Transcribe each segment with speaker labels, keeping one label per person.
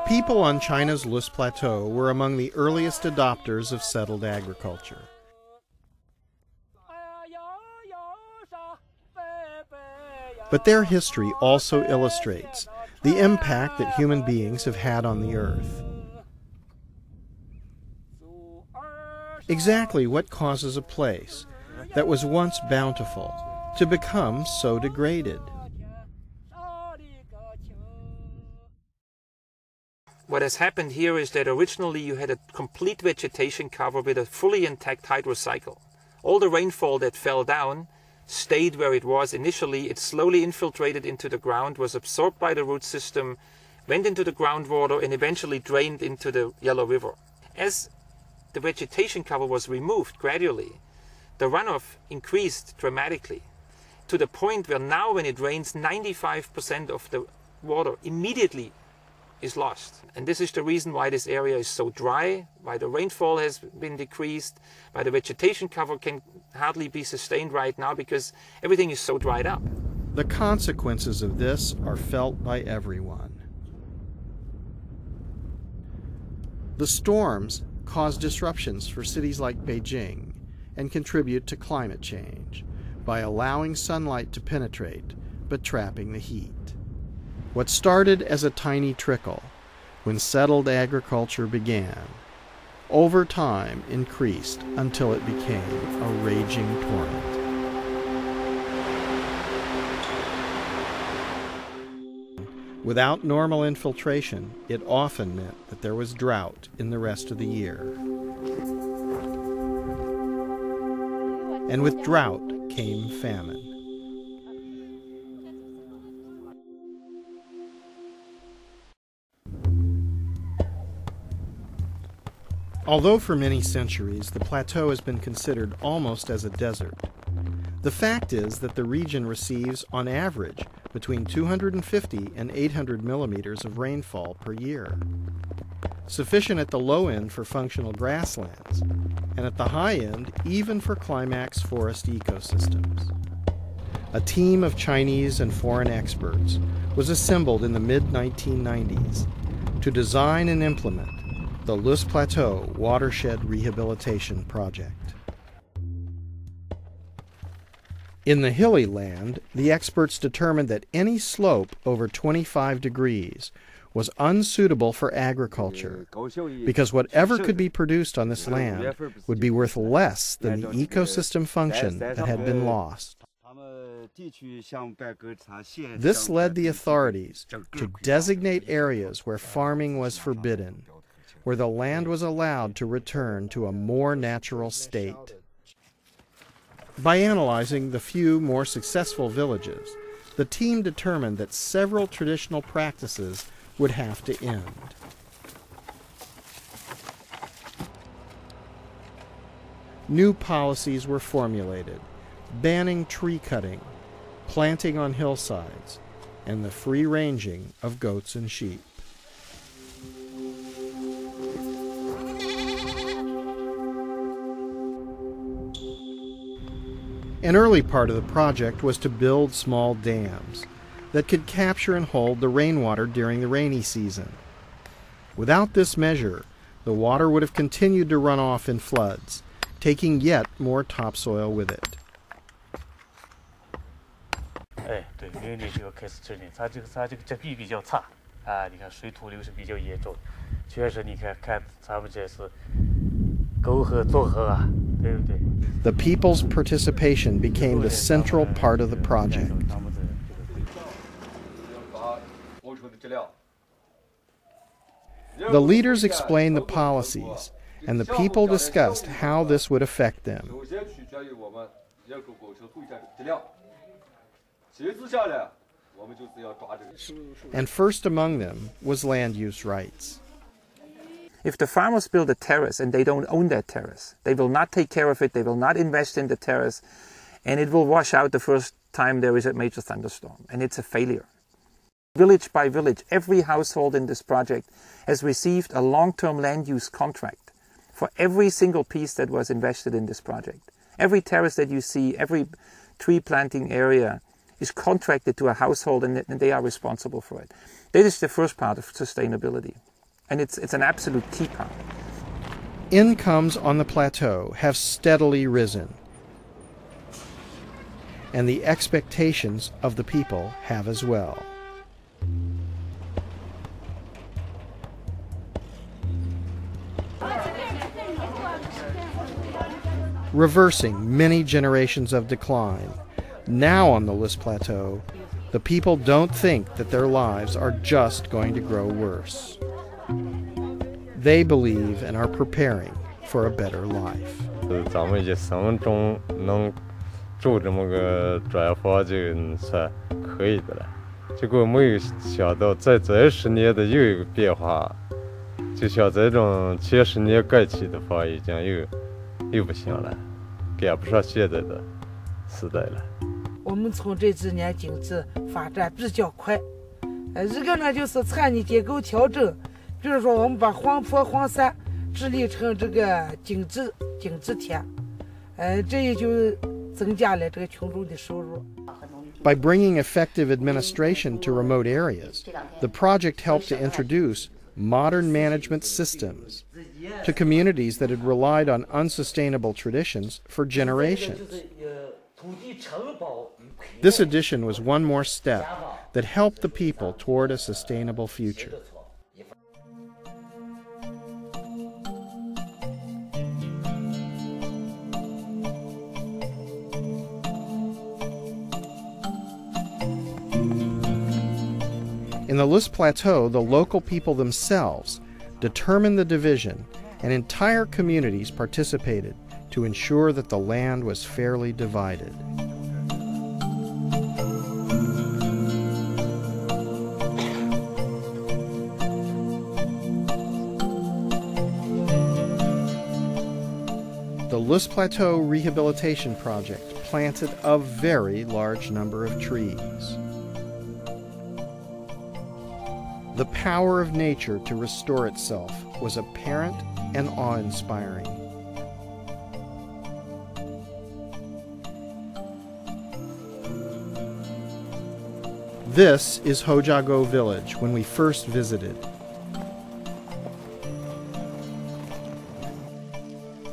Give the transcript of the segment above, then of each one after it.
Speaker 1: People on China's Lus Plateau were among the earliest adopters of settled agriculture. But their history also illustrates the impact that human beings have had on the earth. Exactly what causes a place that was once bountiful to become so degraded?
Speaker 2: What has happened here is that originally you had a complete vegetation cover with a fully intact hydrocycle. All the rainfall that fell down stayed where it was initially. It slowly infiltrated into the ground, was absorbed by the root system, went into the groundwater, and eventually drained into the Yellow River. As the vegetation cover was removed gradually, the runoff increased dramatically to the point where now when it rains, 95% of the water immediately is lost. And this is the reason why this area is so dry, why the rainfall has been decreased, why the vegetation cover can hardly be sustained right now, because everything is so dried up.
Speaker 1: The consequences of this are felt by everyone. The storms cause disruptions for cities like Beijing and contribute to climate change by allowing sunlight to penetrate but trapping the heat. What started as a tiny trickle when settled agriculture began, over time increased until it became a raging torrent. Without normal infiltration, it often meant that there was drought in the rest of the year. And with drought came famine. Although for many centuries the plateau has been considered almost as a desert, the fact is that the region receives, on average, between 250 and 800 millimeters of rainfall per year, sufficient at the low end for functional grasslands, and at the high end even for climax forest ecosystems. A team of Chinese and foreign experts was assembled in the mid-1990s to design and implement the Lus Plateau Watershed Rehabilitation Project. In the hilly land, the experts determined that any slope over 25 degrees was unsuitable for agriculture because whatever could be produced on this land would be worth less than the ecosystem function that had been lost. This led the authorities to designate areas where farming was forbidden, where the land was allowed to return to a more natural state. By analyzing the few more successful villages, the team determined that several traditional practices would have to end. New policies were formulated, banning tree cutting, planting on hillsides, and the free ranging of goats and sheep. An early part of the project was to build small dams that could capture and hold the rainwater during the rainy season. Without this measure, the water would have continued to run off in floods, taking yet more topsoil with it. The people's participation became the central part of the project. The leaders explained the policies, and the people discussed how this would affect them. And first among them was land use rights.
Speaker 2: If the farmers build a terrace and they don't own that terrace, they will not take care of it, they will not invest in the terrace, and it will wash out the first time there is a major thunderstorm, and it's a failure. Village by village, every household in this project has received a long-term land use contract for every single piece that was invested in this project. Every terrace that you see, every tree planting area is contracted to a household and they are responsible for it. That is the first part of sustainability. And it's an absolute key part.
Speaker 1: Incomes on the plateau have steadily risen, and the expectations of the people have as well. Reversing many generations of decline, now on the Lys Plateau, the people don't think that their lives are just going to grow worse. They believe and are preparing for a better life.
Speaker 3: 咱们一生中能住这么个砖房就算可以的了。结果没有想到，在这10年的又一个变化，就像这种前10年盖起的房已经又不行了，赶不上现在的时代了。
Speaker 4: 我们从这几年经济发展比较快，一个呢就是产业结构调整，比如说我们把黄坡、黄山治理成这个经济田，这也就增加了这个群众的收入。
Speaker 1: By bringing effective administration to remote areas, the project helped to introduce modern management systems to communities that had relied on unsustainable traditions for generations. This addition was one more step that helped the people toward a sustainable future. In the Lys Plateau, the local people themselves determined the division, and entire communities participated to ensure that the land was fairly divided. The Lys Plateau Rehabilitation Project planted a very large number of trees. The power of nature to restore itself was apparent and awe-inspiring. This is Hojago village when we first visited.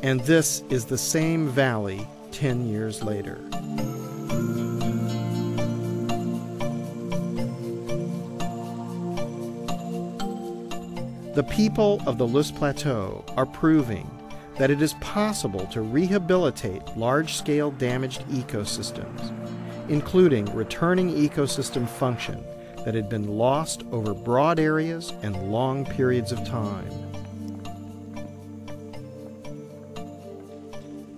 Speaker 1: And this is the same valley 10 years later. The people of the Lys Plateau are proving that it is possible to rehabilitate large-scale damaged ecosystems, including returning ecosystem function that had been lost over broad areas and long periods of time.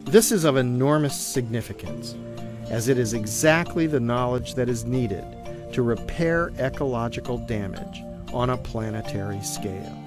Speaker 1: This is of enormous significance, as it is exactly the knowledge that is needed to repair ecological damage on a planetary scale.